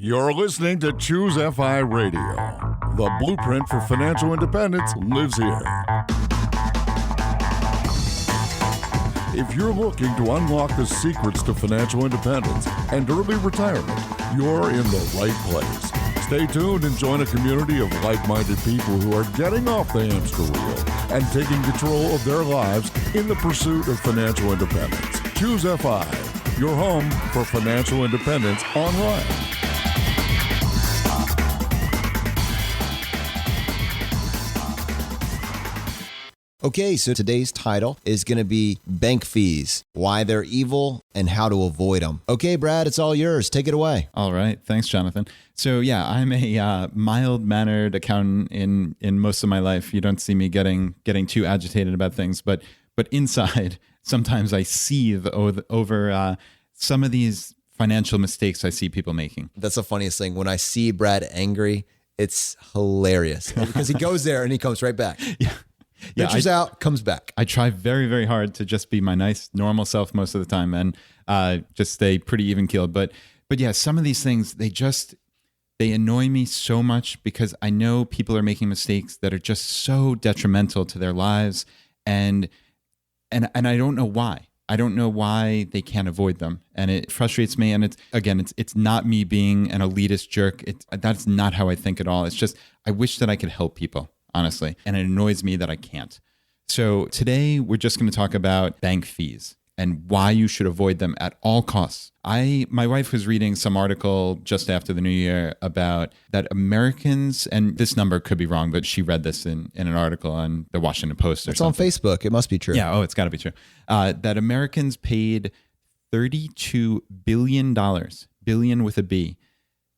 You're listening to Choose FI Radio. The blueprint for financial independence lives here. If you're looking to unlock the secrets to financial independence and early retirement, you're in the right place. Stay tuned and join a community of like-minded people who are getting off the hamster wheel and taking control of their lives in the pursuit of financial independence. Choose FI, your home for financial independence online. Okay, so today's title is going to be bank fees, why they're evil and how to avoid them. Okay, Brad, it's all yours. Take it away. All right. Thanks, Jonathan. So yeah, I'm a mild-mannered accountant in most of my life. You don't see me getting too agitated about things, but inside, sometimes I seethe over some of these financial mistakes I see people making. That's the funniest thing. When I see Brad angry, it's hilarious because he goes there and he comes right back. Yeah. Ventures out, comes back. I try very, very hard to just be my nice, normal self most of the time and just stay pretty even-keeled. But yeah, some of these things, they annoy me so much because I know people are making mistakes that are just so detrimental to their lives. And I don't know why. I don't know why they can't avoid them. And it frustrates me. And it's not me being an elitist jerk. That's not how I think at all. It's just, I wish that I could help people, honestly. And it annoys me that I can't. So today we're just going to talk about bank fees and why you should avoid them at all costs. My wife was reading some article just after the new year about that Americans, and this number could be wrong, but she read this in an article on the Washington Post or something. It's on Facebook. It must be true. Yeah. Oh, it's got to be true. That Americans paid $32 billion, billion with a B,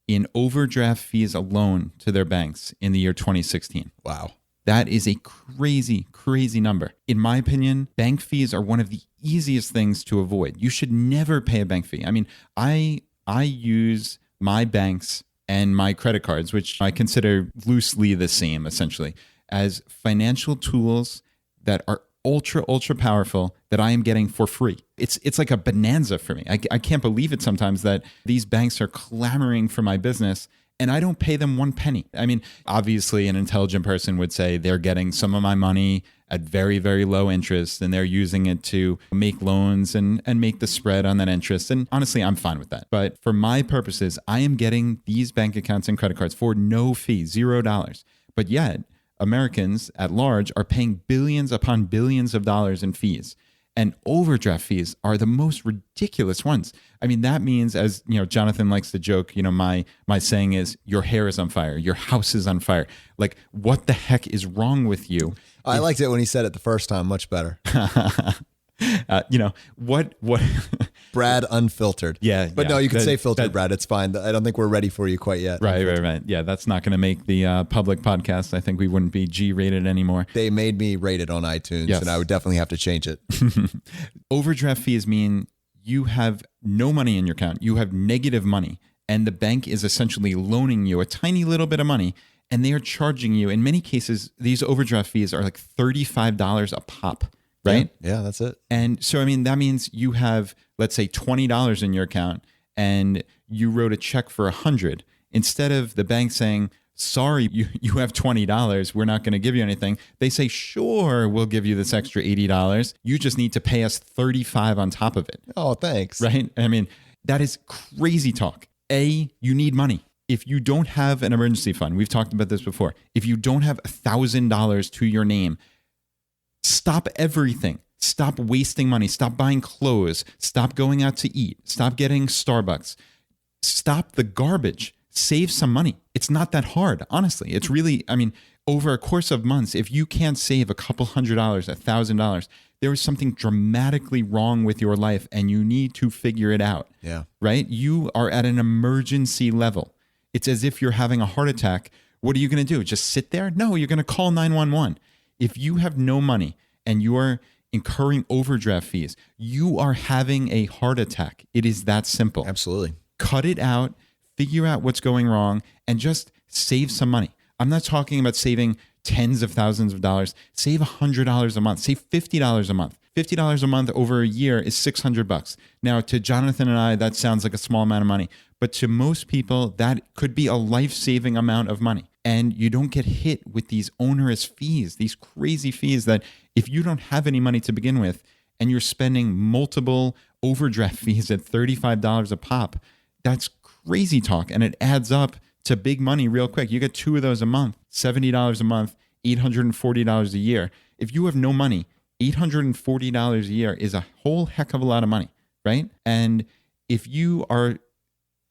in overdraft fees alone to their banks in the year 2016. Wow. That is a crazy, crazy number. In my opinion, bank fees are one of the easiest things to avoid. You should never pay a bank fee. I mean, I use my banks and my credit cards, which I consider loosely the same, essentially, as financial tools that are ultra, ultra powerful that I am getting for free. It's like a bonanza for me. I can't believe it sometimes that these banks are clamoring for my business and I don't pay them one penny. I mean, obviously an intelligent person would say they're getting some of my money at very, very low interest and they're using it to make loans and make the spread on that interest. And honestly, I'm fine with that. But for my purposes, I am getting these bank accounts and credit cards for no fee, $0. But yet, Americans at large are paying billions upon billions of dollars in fees. And overdraft fees are the most ridiculous ones. I mean, that means, as you know, Jonathan likes to joke, my saying is, your hair is on fire, your house is on fire. Like, what the heck is wrong with you? I liked it when he said it the first time, much better. What? Brad unfiltered. Yeah. But no, you can say filtered, Brad. It's fine. I don't think we're ready for you quite yet. Right. Yeah, that's not going to make the public podcast. I think we wouldn't be G-rated anymore. They made me rate it on iTunes, yes. And I would definitely have to change it. Overdraft fees mean you have no money in your account. You have negative money, and the bank is essentially loaning you a tiny little bit of money, and they are charging you. In many cases, these overdraft fees are like $35 a pop. Right? Yeah, that's it. And so, I mean, that means you have, let's say, $20 in your account and you wrote a check for $100. Instead of the bank saying, sorry, you have $20, we're not going to give you anything. They say, sure, we'll give you this extra $80. You just need to pay us $35 on top of it. Oh, thanks. Right? I mean, that is crazy talk. You need money. If you don't have an emergency fund, we've talked about this before. If you don't have $1,000 to your name, stop everything. Stop wasting money. Stop buying clothes. Stop going out to eat. Stop getting Starbucks. Stop the garbage. Save some money. It's not that hard, honestly. It's really, I mean, over a course of months, if you can't save a couple $100, $1,000, there is something dramatically wrong with your life and you need to figure it out. Yeah. Right? You are at an emergency level. It's as if you're having a heart attack. What are you going to do? Just sit there? No, you're going to call 911. If you have no money and you are incurring overdraft fees, you are having a heart attack. It is that simple. Absolutely. Cut it out, figure out what's going wrong, and just save some money. I'm not talking about saving tens of thousands of dollars. Save $100 a month. Save $50 a month. $50 a month over a year is $600. Now, to Jonathan and I, that sounds like a small amount of money, but to most people, that could be a life-saving amount of money. And you don't get hit with these onerous fees, these crazy fees that if you don't have any money to begin with and you're spending multiple overdraft fees at $35 a pop, that's crazy talk. And it adds up to big money real quick. You get 2 of those a month, $70 a month, $840 a year. If you have no money, $840 a year is a whole heck of a lot of money, right? And if you are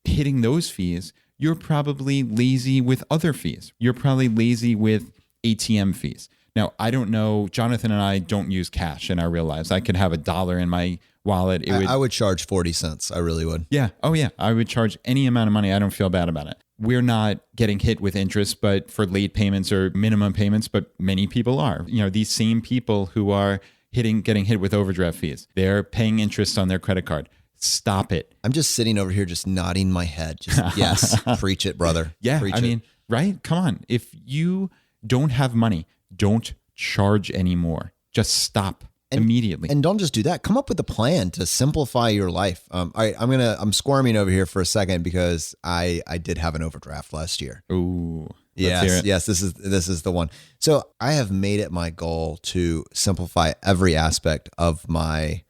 hitting those fees, you're probably lazy with other fees. You're probably lazy with ATM fees. Now, I don't know, Jonathan and I don't use cash in our real lives. I could have $1 in my wallet. I would charge 40 cents. I really would. Yeah. Oh, yeah. I would charge any amount of money. I don't feel bad about it. We're not getting hit with interest, but for late payments or minimum payments, but many people are. You know, these same people who are getting hit with overdraft fees, they're paying interest on their credit card. Stop it. I'm just sitting over here just nodding my head. Just, yes, preach it, brother. Yeah. Preach I mean, right? Come on. If you don't have money, don't charge anymore. Just stop immediately. And don't just do that. Come up with a plan to simplify your life. All right, I'm squirming over here for a second because I did have an overdraft last year. Ooh. Yes. This is the one. So I have made it my goal to simplify every aspect of my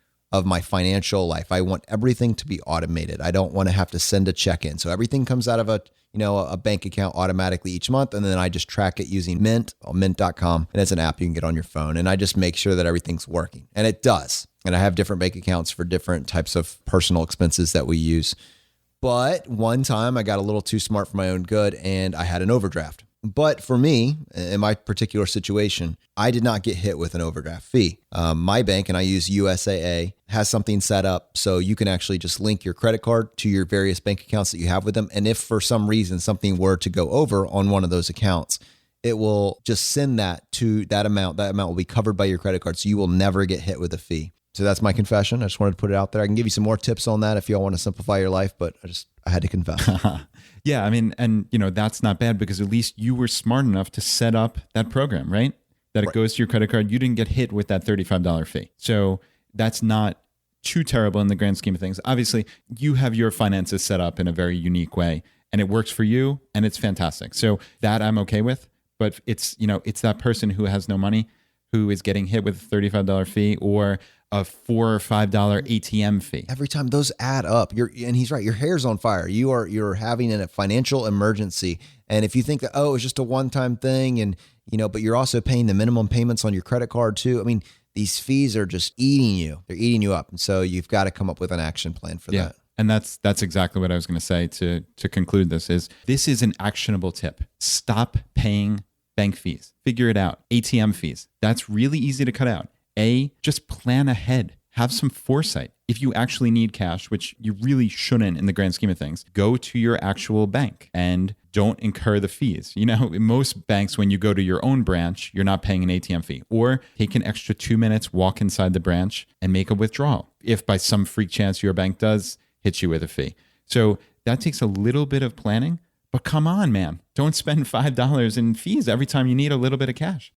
financial life. I want everything to be automated. I don't want to have to send a check in. So everything comes out of a bank account automatically each month. And then I just track it using mint.com. And it's an app you can get on your phone. And I just make sure that everything's working. And it does. And I have different bank accounts for different types of personal expenses that we use. But one time I got a little too smart for my own good and I had an overdraft. But for me, in my particular situation, I did not get hit with an overdraft fee. My bank, and I use USAA, has something set up so you can actually just link your credit card to your various bank accounts that you have with them. And if for some reason something were to go over on one of those accounts, it will just send that to that amount. That amount will be covered by your credit card. So you will never get hit with a fee. So that's my confession. I just wanted to put it out there. I can give you some more tips on that if y'all want to simplify your life, but I had to confess. Yeah, I mean, and that's not bad because at least you were smart enough to set up that program, right? That it goes to your credit card. You didn't get hit with that $35 fee. So that's not too terrible in the grand scheme of things. Obviously, you have your finances set up in a very unique way and it works for you and it's fantastic. So that I'm okay with, but it's that person who has no money who is getting hit with a $35 fee or a $4 or $5 ATM fee. Every time those add up, and he's right, your hair's on fire. You're having a financial emergency. And if you think that, it's just a one-time thing and, but you're also paying the minimum payments on your credit card too. I mean, these fees are just eating you. They're eating you up. And so you've got to come up with an action plan for that. And that's exactly what I was going to say to conclude this is an actionable tip. Stop paying bank fees. Figure it out. ATM fees. That's really easy to cut out. Just plan ahead. Have some foresight. If you actually need cash, which you really shouldn't in the grand scheme of things, go to your actual bank and don't incur the fees. In most banks, when you go to your own branch, you're not paying an ATM fee. Or take an extra 2 minutes, walk inside the branch and make a withdrawal. If by some freak chance your bank does hit you with a fee. So that takes a little bit of planning, but come on, man. Don't spend $5 in fees every time you need a little bit of cash.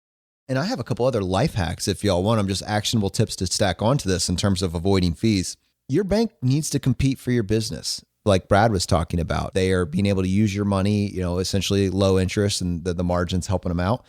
And I have a couple other life hacks if y'all want them, just actionable tips to stack onto this in terms of avoiding fees. Your bank needs to compete for your business. Like Brad was talking about, they are being able to use your money, essentially low interest and the margins helping them out.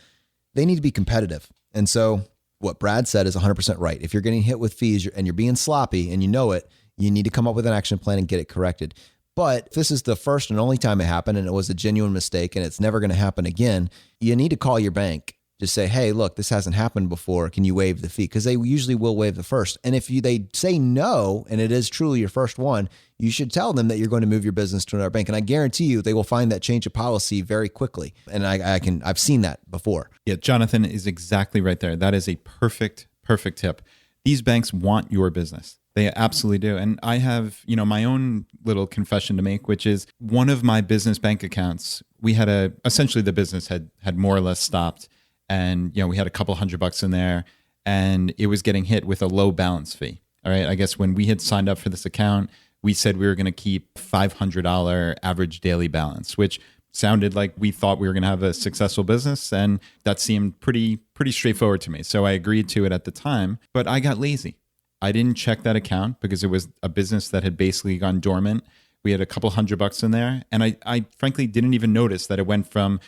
They need to be competitive. And so what Brad said is 100% right. If you're getting hit with fees and you're being sloppy and you know it, you need to come up with an action plan and get it corrected. But if this is the first and only time it happened and it was a genuine mistake and it's never going to happen again, you need to call your bank. Just say, hey, look, this hasn't happened before. Can you waive the fee? Because they usually will waive the first. And if they say no, and it is truly your first one, you should tell them that you're going to move your business to another bank. And I guarantee you they will find that change of policy very quickly. And I've seen that before. Yeah, Jonathan is exactly right there. That is a perfect tip. These banks want your business. They absolutely do. And I have, my own little confession to make, which is one of my business bank accounts, essentially the business had more or less stopped. And, we had a couple $100 in there and it was getting hit with a low balance fee. All right. I guess when we had signed up for this account, we said we were going to keep $500 average daily balance, which sounded like we thought we were going to have a successful business, and that seemed pretty straightforward to me. So I agreed to it at the time, but I got lazy. I didn't check that account because it was a business that had basically gone dormant. We had a couple $100 in there, and I frankly didn't even notice that it went from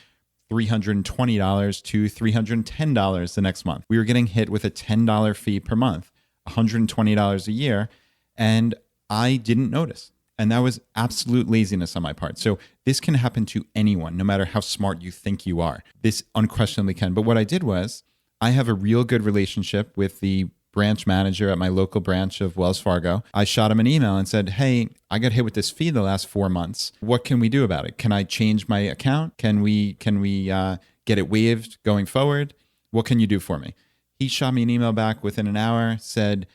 $320 to $310 the next month. We were getting hit with a $10 fee per month, $120 a year, and I didn't notice. And that was absolute laziness on my part. So this can happen to anyone, no matter how smart you think you are. This unquestionably can. But what I did was, I have a real good relationship with the branch manager at my local branch of Wells Fargo. I shot him an email and said, hey, I got hit with this fee the last 4 months. What can we do about it? Can I change my account? Can we get it waived going forward? What can you do for me? He shot me an email back within an hour, said,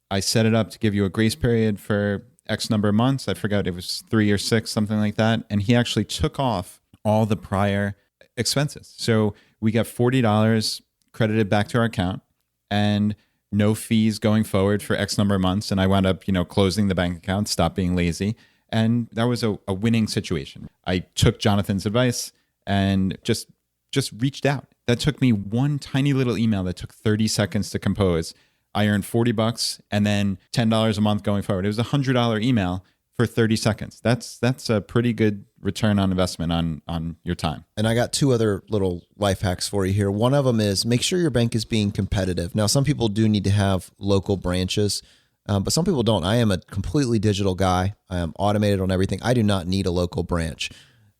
I set it up to give you a grace period for X number of months. I forgot, it was 3 or 6, something like that. And he actually took off all the prior expenses. So we got $40 credited back to our account and no fees going forward for X number of months. And I wound up, closing the bank account, stopped being lazy. And that was a winning situation. I took Jonathan's advice and just reached out. That took me one tiny little email that took 30 seconds to compose. I earned $40 and then $10 a month going forward. It was a $100 email for 30 seconds. That's a pretty good return on investment on your time. And I got 2 other little life hacks for you here. One of them is make sure your bank is being competitive. Now, some people do need to have local branches, but some people don't. I am a completely digital guy. I am automated on everything. I do not need a local branch.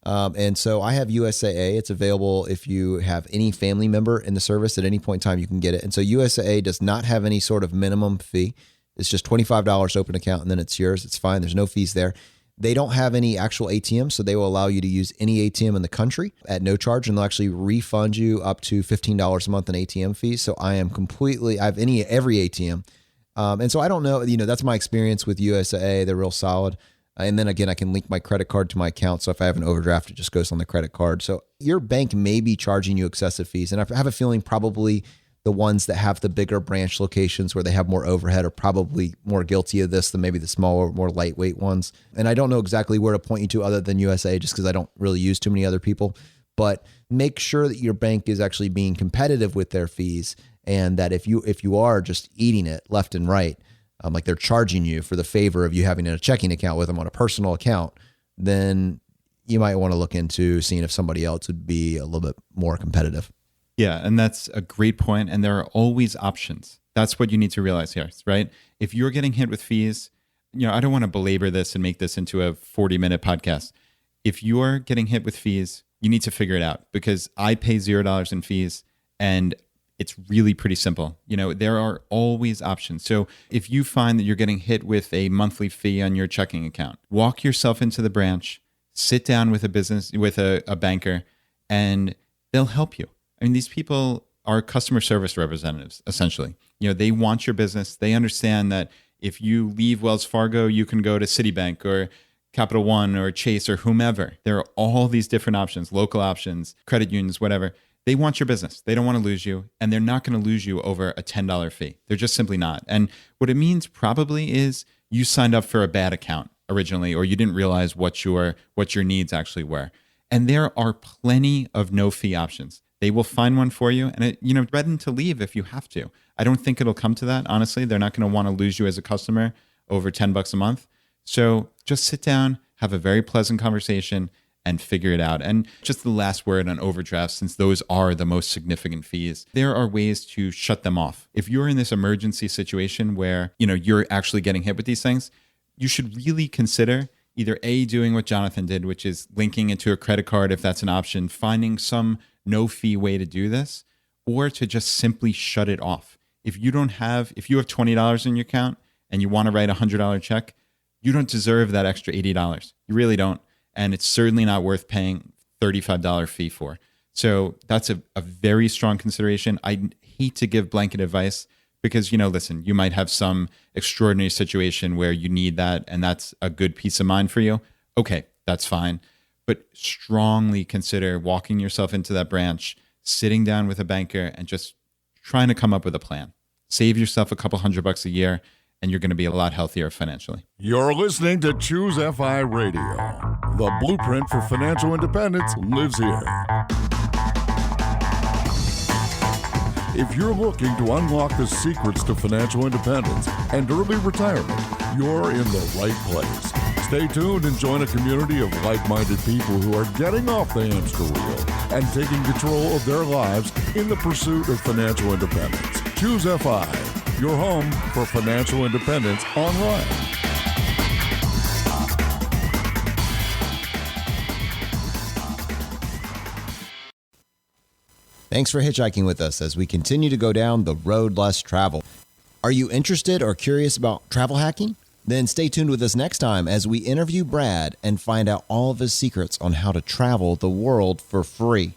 And so I have USAA. It's available if you have any family member in the service at any point in time, you can get it. And so USAA does not have any sort of minimum fee. It's just $25 open account and then it's yours. It's fine. There's no fees there. They don't have any actual ATMs, so they will allow you to use any ATM in the country at no charge, and they'll actually refund you up to $15 a month in ATM fees. So I have every ATM. And so I don't know, that's my experience with USAA. They're real solid. And then again, I can link my credit card to my account. So if I have an overdraft, it just goes on the credit card. So your bank may be charging you excessive fees. And I have a feeling probably the ones that have the bigger branch locations where they have more overhead are probably more guilty of this than maybe the smaller, more lightweight ones. And I don't know exactly where to point you to other than USA, just because I don't really use too many other people. But make sure that your bank is actually being competitive with their fees, and that if you are just eating it left and right, like they're charging you for the favor of you having a checking account with them on a personal account, then you might want to look into seeing if somebody else would be a little bit more competitive. Yeah, and that's a great point. And there are always options. That's what you need to realize here, right? If you're getting hit with fees, I don't want to belabor this and make this into a 40-minute podcast. If you're getting hit with fees, you need to figure it out, because I pay $0 in fees and it's really pretty simple. There are always options. So if you find that you're getting hit with a monthly fee on your checking account, walk yourself into the branch, sit down with a banker, and they'll help you. I mean, these people are customer service representatives, essentially. They want your business. They understand that if you leave Wells Fargo, you can go to Citibank or Capital One or Chase or whomever. There are all these different options, local options, credit unions, whatever. They want your business. They don't want to lose you, and they're not going to lose you over a $10 fee. They're just simply not. And what it means probably is you signed up for a bad account originally, or you didn't realize what your needs actually were. And there are plenty of no-fee options. They will find one for you, and threaten to leave if you have to. I don't think it'll come to that. Honestly, they're not going to want to lose you as a customer over $10 a month. So just sit down, have a very pleasant conversation, and figure it out. And just the last word on overdrafts, since those are the most significant fees, there are ways to shut them off. If you're in this emergency situation where, you're actually getting hit with these things, you should really consider either A, doing what Jonathan did, which is linking it to a credit card if that's an option, finding some no-fee way to do this, or to just simply shut it off. If you have $20 in your account and you want to write a $100 check, you don't deserve that extra $80. You really don't. And it's certainly not worth paying $35 fee for. So that's a very strong consideration. I hate to give blanket advice because, listen, you might have some extraordinary situation where you need that and that's a good peace of mind for you. Okay, that's fine. But strongly consider walking yourself into that branch, sitting down with a banker and just trying to come up with a plan. Save yourself a couple $100 a year, and you're going to be a lot healthier financially. You're listening to Choose FI Radio, The blueprint for financial independence lives here. If you're looking to unlock the secrets to financial independence and early retirement, you're in the right place. Stay tuned and join a community of like-minded people who are getting off the hamster wheel and taking control of their lives in the pursuit of financial independence. Choose FI, your home for financial independence online. Thanks for hitchhiking with us as we continue to go down the road less traveled. Are you interested or curious about travel hacking? Then stay tuned with us next time as we interview Brad and find out all of his secrets on how to travel the world for free.